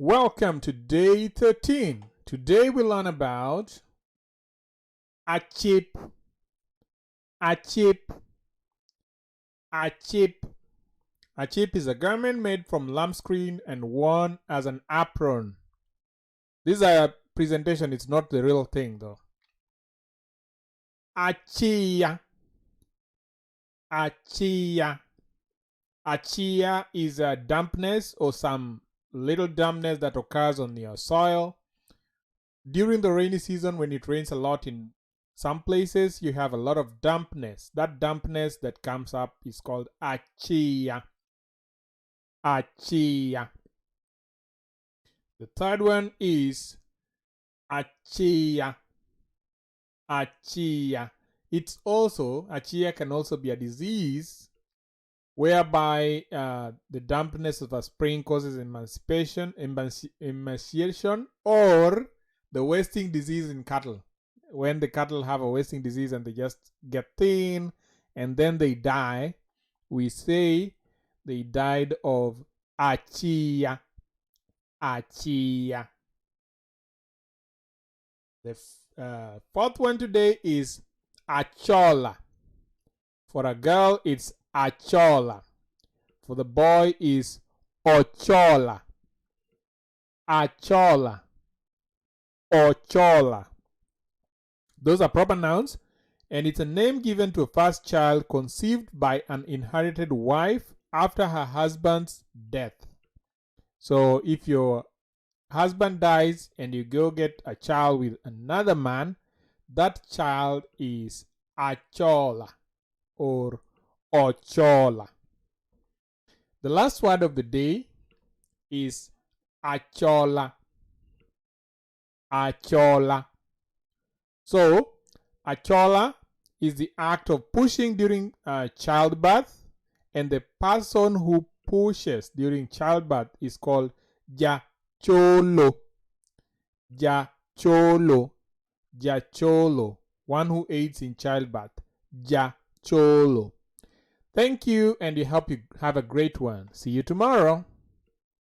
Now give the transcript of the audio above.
Welcome to day 13. Today we learn about Achip, Achip, Achip. Achip is a garment made from lambskin and worn as an apron. This is a presentation, it's not the real thing though. Achiya, Achiya. Achiya is a dampness or some little dampness that occurs on your soil. During the rainy season, when it rains a lot in some places, you have a lot of dampness. That dampness that comes up is called achiya. Achiya. The third one is achiya. Achiya. Achiya can also be a disease whereby the dampness of a spring causes emaciation, or the wasting disease in cattle. When the cattle have a wasting disease and they just get thin and then they die, we say they died of achiya. Achiya. The fourth one today is achola. For a girl, it's achola. For the boy is ochola. Achola. Ochola. Those are proper nouns, and it's a name given to a first child conceived by an inherited wife after her husband's death. So if your husband dies and you go get a child with another man, that child is achola or ochola. The last word of the day is achola. Achola. So, achola is the act of pushing during childbirth, and the person who pushes during childbirth is called jacholo. Jacholo. Jacholo. One who aids in childbirth. Jacholo. Thank you, and I hope you have a great one. See you tomorrow.